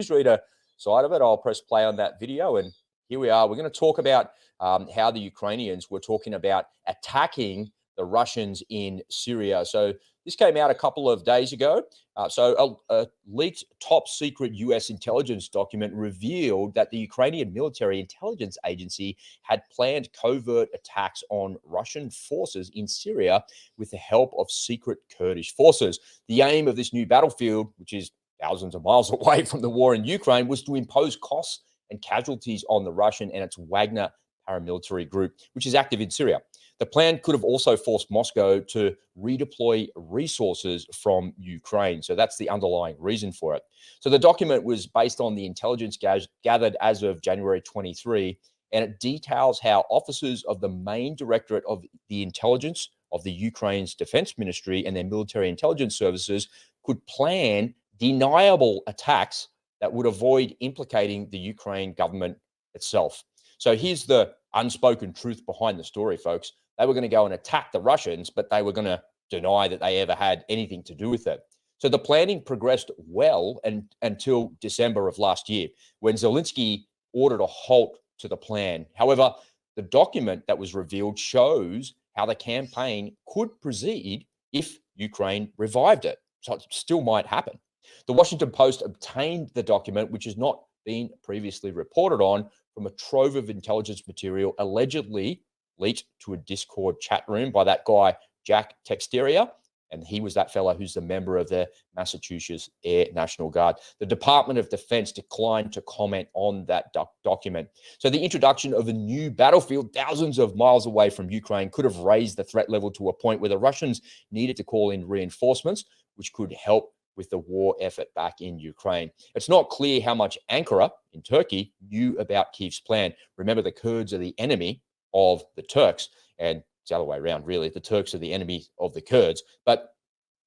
newsreader side of it. I'll press play on that video, and here we are. We're going to talk about how the Ukrainians were talking about attacking the Russians in Syria. So this came out a couple of days ago. A leaked top secret US intelligence document revealed that the Ukrainian military intelligence agency had planned covert attacks on Russian forces in Syria with the help of secret Kurdish forces. The aim of this new battlefield, which is thousands of miles away from the war in Ukraine, was to impose costs and casualties on the Russian and its Wagner paramilitary group, which is active in Syria. The plan could have also forced Moscow to redeploy resources from Ukraine. So that's the underlying reason for it. So the document was based on the intelligence gathered as of January 23, and it details how officers of the Main Directorate of the Intelligence of the Ukraine's Defense Ministry and their military intelligence services could plan deniable attacks that would avoid implicating the Ukraine government itself. So here's the unspoken truth behind the story, folks. They were going to go and attack the Russians, but they were going to deny that they ever had anything to do with it. So the planning progressed well until December of last year, when Zelensky ordered a halt to the plan. However, the document that was revealed shows how the campaign could proceed if Ukraine revived it. So it still might happen. The Washington Post obtained the document, which has not been previously reported on, from a trove of intelligence material allegedly leaked to a Discord chat room by that guy, Jack Texteria. And he was that fella who's the member of the Massachusetts Air National Guard. The Department of Defense declined to comment on that document. So the introduction of a new battlefield thousands of miles away from Ukraine could have raised the threat level to a point where the Russians needed to call in reinforcements, which could help with the war effort back in Ukraine. It's not clear how much Ankara in Turkey knew about Kyiv's plan. Remember, the Kurds are the enemy of the Turks, and it's the other way around, really. The Turks are the enemy of the Kurds. But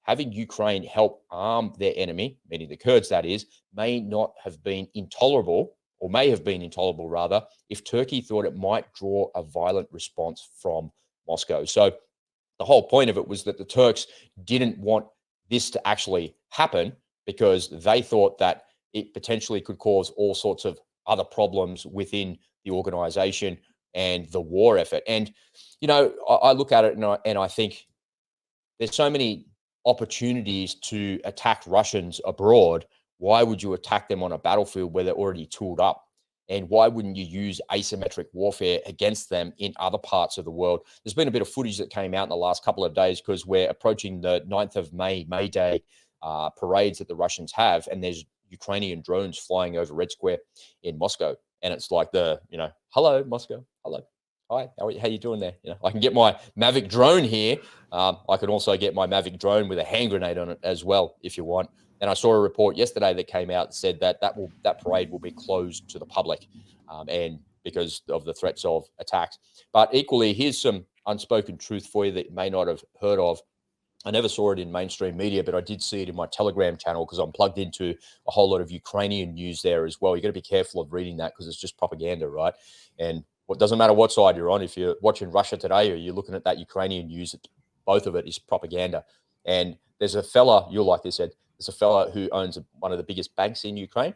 having Ukraine help arm their enemy, meaning the Kurds, that is, may not have been intolerable, or may have been intolerable, rather, if Turkey thought it might draw a violent response from Moscow. So the whole point of it was that the Turks didn't want this to actually happen because they thought that it potentially could cause all sorts of other problems within the organization and the war effort. And, you know, I look at it and I think there's so many opportunities to attack Russians abroad. Why would you attack them on a battlefield where they're already tooled up? And why wouldn't you use asymmetric warfare against them in other parts of the world? There's been a bit of footage that came out in the last couple of days because we're approaching the 9th of May, May Day parades that the Russians have. And there's Ukrainian drones flying over Red Square in Moscow. And it's like hello, Moscow. Hello. Hi, how you doing there? I can get my Mavic drone here. I could also get my Mavic drone with a hand grenade on it as well, if you want. And I saw a report yesterday that came out and said that that parade will be closed to the public, and because of the threats of attacks. But equally, here's some unspoken truth for you that you may not have heard of. I never saw it in mainstream media, but I did see it in my Telegram channel because I'm plugged into a whole lot of Ukrainian news there as well. You got to be careful of reading that because it's just propaganda, right? And it doesn't matter what side you're on. If you're watching Russia Today or you're looking at that Ukrainian news, both of it is propaganda. And there's a fella, you'll like this, Ed, there's a fella who owns one of the biggest banks in Ukraine.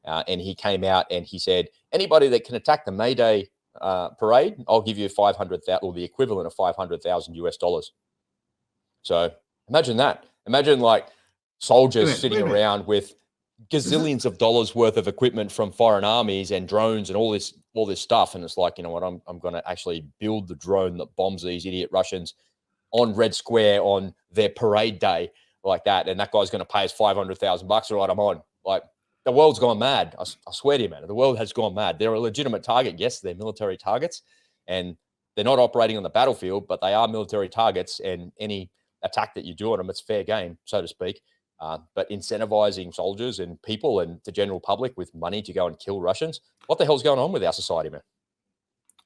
And he came out and he said, anybody that can attack the May Day parade, I'll give you 500,000 or the equivalent of 500,000 US dollars. So imagine that. Imagine like soldiers sitting around with gazillions of dollars worth of equipment from foreign armies and drones and all this stuff. And it's like, you know what, I'm going to actually build the drone that bombs these idiot Russians on Red Square on their parade day like that. And that guy's going to pay us 500,000 bucks. All right, I'm on. Like, the world's gone mad. I swear to you, man, the world has gone mad. They're a legitimate target. Yes, they're military targets and they're not operating on the battlefield, but they are military targets, and any attack that you do on them, it's fair game, so to speak. But incentivizing soldiers and people and the general public with money to go and kill Russians, what the hell's going on with our society, man?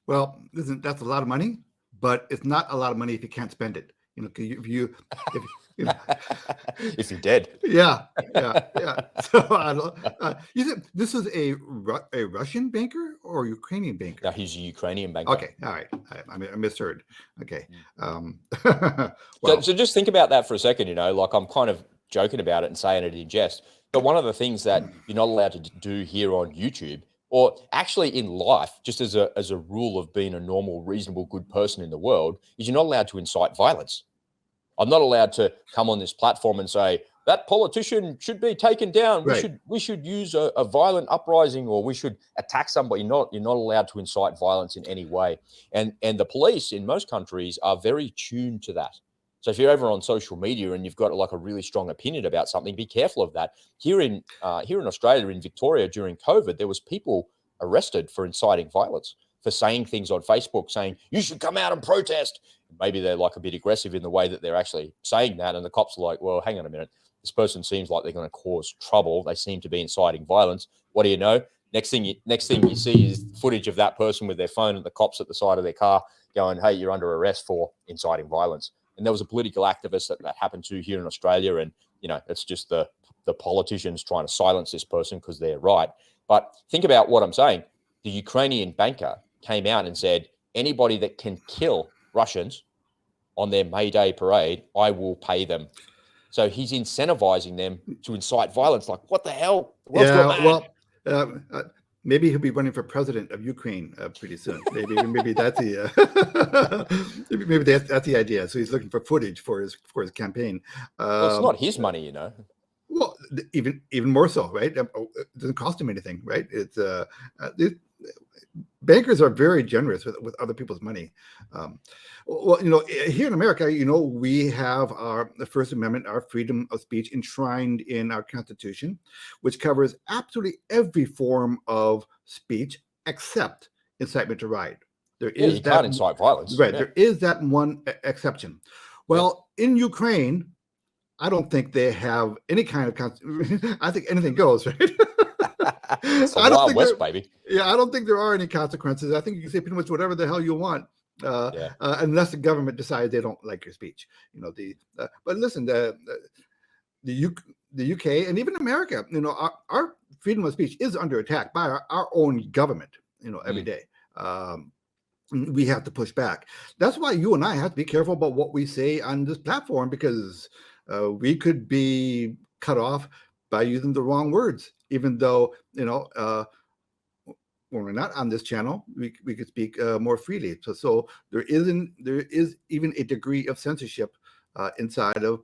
Well, that's a lot of money, but it's not a lot of money if you can't spend it. If you're dead. Yeah. So you said this is a Russian banker or Ukrainian banker? No, he's a Ukrainian banker. Okay, all right. I misheard. Okay. So just think about that for a second. Like, I'm kind of joking about it and saying it in jest, But one of the things that you're not allowed to do here on YouTube, or actually in life, just as a rule of being a normal, reasonable, good person in the world, is you're not allowed to incite violence. I'm not allowed to come on this platform and say that politician should be taken down. Right. We should use a violent uprising, or we should attack somebody. You're not allowed to incite violence in any way. And the police in most countries are very tuned to that. So if you're ever on social media and you've got like a really strong opinion about something, be careful of that. Here in Australia, in Victoria, during COVID, there was people arrested for inciting violence, for saying things on Facebook, saying you should come out and protest. Maybe they're like a bit aggressive in the way that they're actually saying that, and the cops are like, well, hang on a minute, this person seems like they're going to cause trouble. They seem to be inciting violence. What do you know? Next thing you see is footage of that person with their phone and the cops at the side of their car going, hey, you're under arrest for inciting violence. And there was a political activist that happened to here in Australia, and it's just the politicians trying to silence this person because they're right. But think about what I'm saying. The Ukrainian banker came out and said, anybody that can kill Russians on their May Day parade, I will pay them. So he's incentivizing them to incite violence. Like, what the hell? The world's gone mad. Well, maybe he'll be running for president of Ukraine pretty soon. Maybe that's the maybe that's the idea. So he's looking for footage for his campaign. Well, it's not his money, Well, even more so, right? It doesn't cost him anything, right? It's bankers are very generous with other people's money. Well, here in America, we have the First Amendment, our freedom of speech enshrined in our Constitution, which covers absolutely every form of speech except incitement to riot. You can't incite violence. Right. Yeah. There is that one exception. Well, in Ukraine, I don't think they have any kind of I think anything goes, right? It's the Wild West, baby. Yeah, I don't think there are any consequences. I think you can say pretty much whatever the hell you want, unless the government decides they don't like your speech. But listen, the UK and even America, our freedom of speech is under attack by our own government. Every day. We have to push back. That's why you and I have to be careful about what we say on this platform, because we could be cut off by using the wrong words, even though, when we're not on this channel, we could speak more freely. So there is even a degree of censorship inside of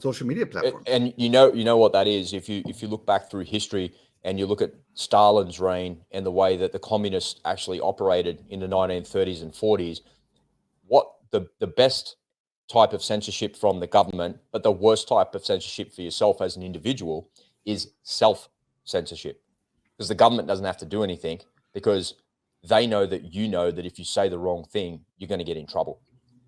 social media platforms. And you know what that is. If you look back through history and you look at Stalin's reign and the way that the communists actually operated in the 1930s and 40s, what the best type of censorship from the government, but the worst type of censorship for yourself as an individual is self-censorship. Because the government doesn't have to do anything, because they know that if you say the wrong thing, you're going to get in trouble.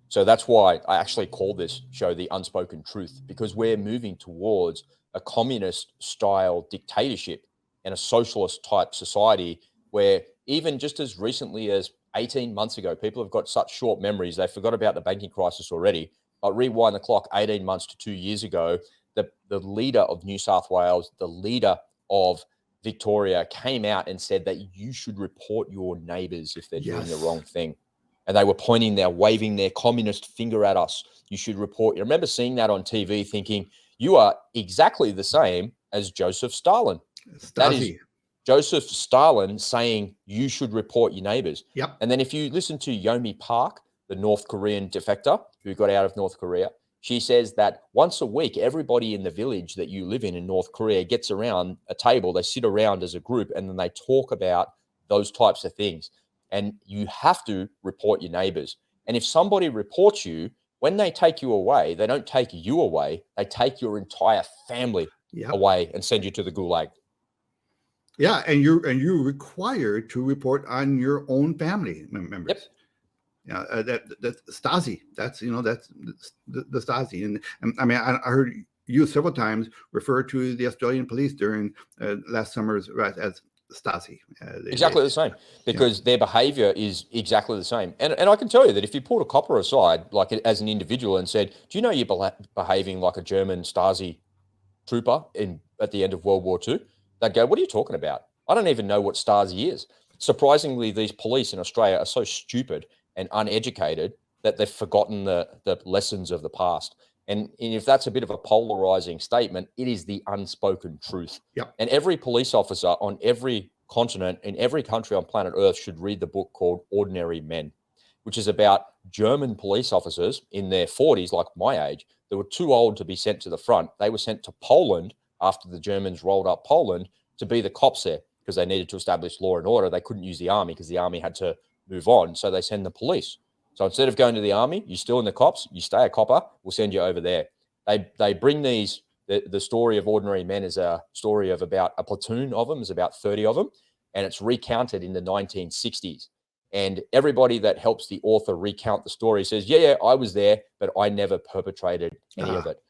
So that's why I actually call this show The Unspoken Truth, because we're moving towards a communist style dictatorship and a socialist type society where even just as recently as 18 months ago, people have got such short memories, they forgot about the banking crisis already. But rewind the clock 18 months to 2 years ago, the leader of New South Wales, the leader of Victoria came out and said that you should report your neighbors if they're doing the wrong thing. And they were waving their communist finger at us. You should report. You remember seeing that on TV thinking, you are exactly the same as Joseph Stalin. That is Joseph Stalin saying you should report your neighbors. Yep. And then if you listen to Yomi Park, the North Korean defector who got out of North Korea, she says that once a week, everybody in the village that you live in North Korea gets around a table. They sit around as a group and then they talk about those types of things. And you have to report your neighbors. And if somebody reports you, when they take you away, they don't take you away. They take your entire family away and send you to the gulag. Yeah, and you're required to report on your own family members. Yep. Yeah, that's Stasi. That's the Stasi, and I mean I heard you several times refer to the Australian police during last summer's as Stasi. Exactly the same, because their behavior is exactly the same. And I can tell you that if you pulled a copper aside, like as an individual, and said, "Do you know you're behaving like a German Stasi trooper at the end of World War II?" They'd go, "What are you talking about? I don't even know what Stasi is." Surprisingly, these police in Australia are so stupid and uneducated that they've forgotten the lessons of the past. And if that's a bit of a polarizing statement, it is the unspoken truth. Yep. And every police officer on every continent, in every country on planet Earth, should read the book called Ordinary Men, which is about German police officers in their 40s, like my age, that were too old to be sent to the front. They were sent to Poland after the Germans rolled up Poland to be the cops there because they needed to establish law and order. They couldn't use the army because the army had to move on. So they send the police. So instead of going to the army, you're still in the cops, you stay a copper, we'll send you over there. They bring these, the story of Ordinary Men is a story of about a platoon of them, there's about 30 of them, and it's recounted in the 1960s. And everybody that helps the author recount the story says, yeah, I was there, but I never perpetrated any of it.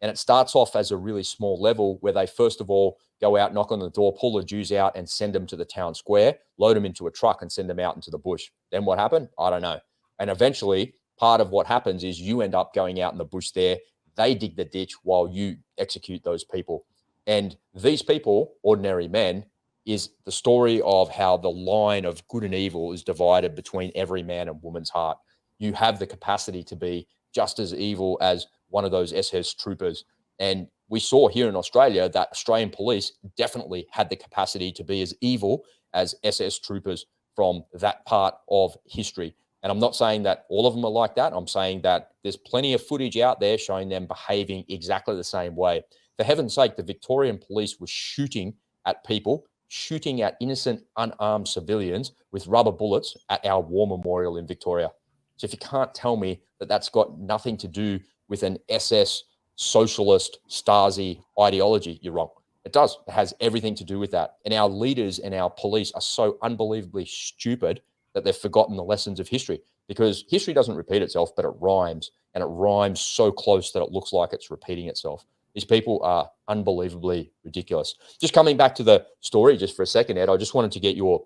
And it starts off as a really small level where they first of all go out, knock on the door, pull the Jews out and send them to the town square, load them into a truck and send them out into the bush. Then what happened? I don't know. And eventually part of what happens is you end up going out in the bush there. They dig the ditch while you execute those people. And these people, Ordinary Men, is the story of how the line of good and evil is divided between every man and woman's heart. You have the capacity to be just as evil as one of those SS troopers. And we saw here in Australia that Australian police definitely had the capacity to be as evil as SS troopers from that part of history. And I'm not saying that all of them are like that. I'm saying that there's plenty of footage out there showing them behaving exactly the same way. For heaven's sake, the Victorian police were shooting at people, shooting at innocent, unarmed civilians with rubber bullets at our war memorial in Victoria. So if you can't tell me that that's got nothing to do with an SS socialist Stasi ideology, you're wrong. It does. It has everything to do with that. And our leaders and our police are so unbelievably stupid that they've forgotten the lessons of history, because history doesn't repeat itself, but it rhymes, and it rhymes so close that it looks like it's repeating itself. These people are unbelievably ridiculous. Just coming back to the story just for a second, Ed, I just wanted to get your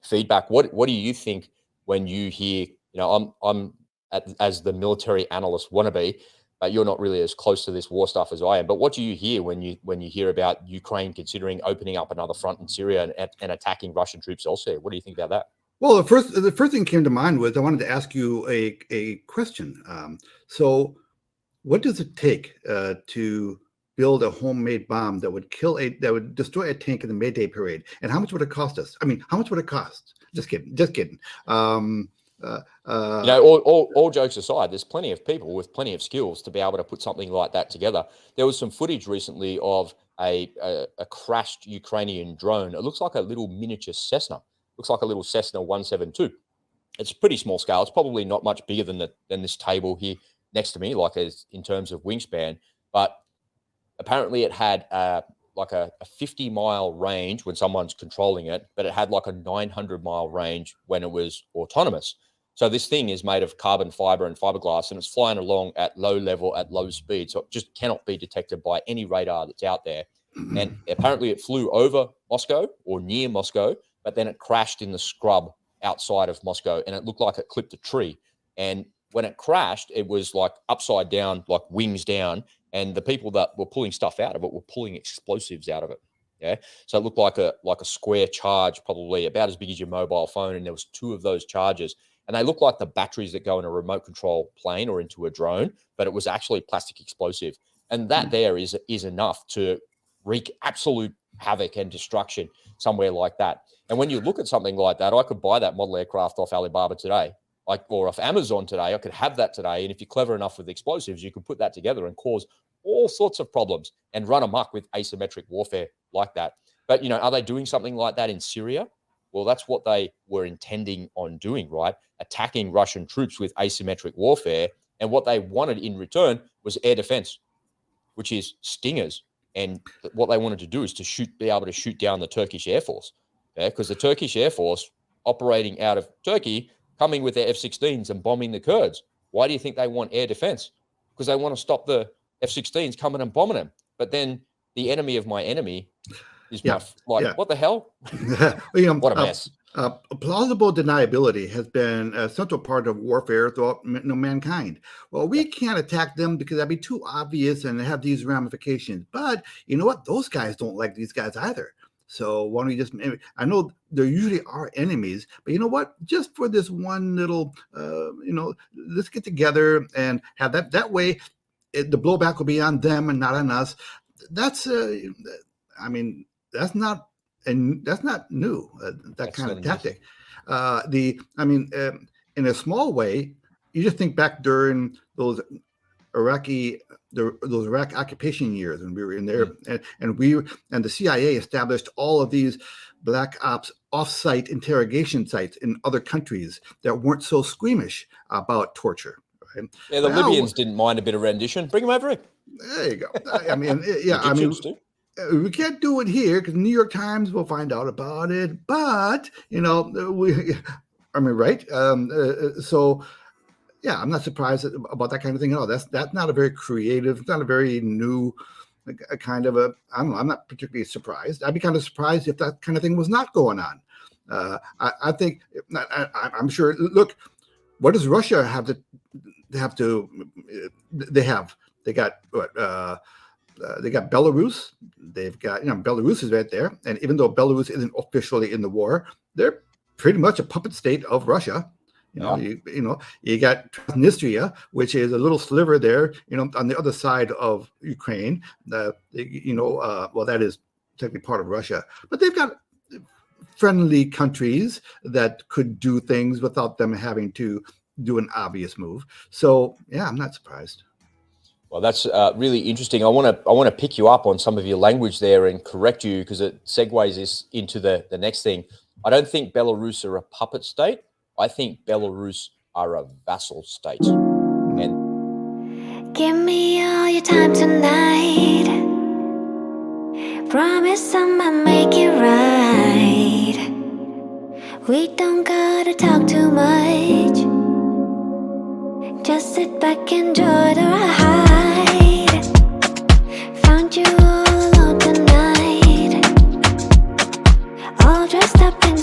feedback. What do you think when you hear, I'm as the military analyst wannabe, but you're not really as close to this war stuff as I am. But what do you hear when you hear about Ukraine considering opening up another front in Syria and attacking Russian troops elsewhere? What do you think about that? Well, the first thing came to mind was I wanted to ask you a question. So, what does it take to build a homemade bomb that would destroy a tank in the May Day parade? And how much would it cost us? I mean, how much would it cost? Just kidding. All jokes aside, there's plenty of people with plenty of skills to be able to put something like that together. There was some footage recently of a crashed Ukrainian drone. It looks like a little miniature Cessna. Looks like a little Cessna 172. It's pretty small scale. It's probably not much bigger than this table here next to me, like as in terms of wingspan. But apparently it had like a 50-mile range when someone's controlling it, but it had like a 900-mile range when it was autonomous. So this thing is made of carbon fiber and fiberglass, and it's flying along at low level, at low speed. So it just cannot be detected by any radar that's out there. And apparently it flew over Moscow or near Moscow, but then it crashed in the scrub outside of Moscow, and it looked like it clipped a tree. And when it crashed, it was like upside down, like wings down, and the people that were pulling stuff out of it were pulling explosives out of it. Yeah, so it looked like a square charge, probably about as big as your mobile phone, and there was 2 of those charges, and they look like the batteries that go in a remote control plane or into a drone, but it was actually plastic explosive, and that there is enough to wreak absolute havoc and destruction somewhere like that. And when you look at something like that, I could buy that model aircraft off Alibaba today, or off Amazon today. I could have that today. And if you're clever enough with explosives, you could put that together and cause all sorts of problems and run amok with asymmetric warfare like that. But, are they doing something like that in Syria? Well, that's what they were intending on doing, right? Attacking Russian troops with asymmetric warfare. And what they wanted in return was air defense, which is stingers. And what they wanted to do is be able to shoot down the Turkish Air Force. Because the Turkish Air Force operating out of Turkey, coming with their F-16s and bombing the Kurds. Why do you think they want air defense? Because they want to stop the F-16s coming and bombing them. But then the enemy of my enemy is what the hell? What a mess. Plausible deniability has been a central part of warfare throughout mankind. Well, we can't attack them because that'd be too obvious and have these ramifications. But you know what? Those guys don't like these guys either. So why don't you just, I know there usually are enemies, but you know what? Just for this one little, let's get together and have that way. the blowback will be on them and not on us. That's, I mean, that's not new. That kind of tactic. I mean, in a small way, you just think back during those Iraq occupation years, and we were in there, and the CIA established all of these black ops off-site interrogation sites in other countries that weren't so squeamish about torture. Right? Yeah, the Libyans didn't mind a bit of rendition. Bring them over here. There you go. I mean, yeah, I mean, we can't do it here because the New York Times will find out about it. But right? So. Yeah, I'm not surprised about that kind of thing at all. That's not a very creative, it's not a very new kind of a, I don't know, I'm not particularly surprised. I'd be kind of surprised if that kind of thing was not going on. I think, I'm sure, look, what does Russia have to, they got what, they got Belarus, they've got, Belarus is right there. And even though Belarus isn't officially in the war, they're pretty much a puppet state of Russia. You got Transnistria, which is a little sliver there, on the other side of Ukraine. Well, that is technically part of Russia, but they've got friendly countries that could do things without them having to do an obvious move. So, yeah, I'm not surprised. Well, that's really interesting. I want to pick you up on some of your language there and correct you because it segues us into the next thing. I don't think Belarus are a puppet state. I think Belarus are a vassal state. And give me all your time tonight. Promise I'ma make it right. We don't gotta talk too much. Just sit back, enjoy the ride. Found you all alone tonight, all dressed up in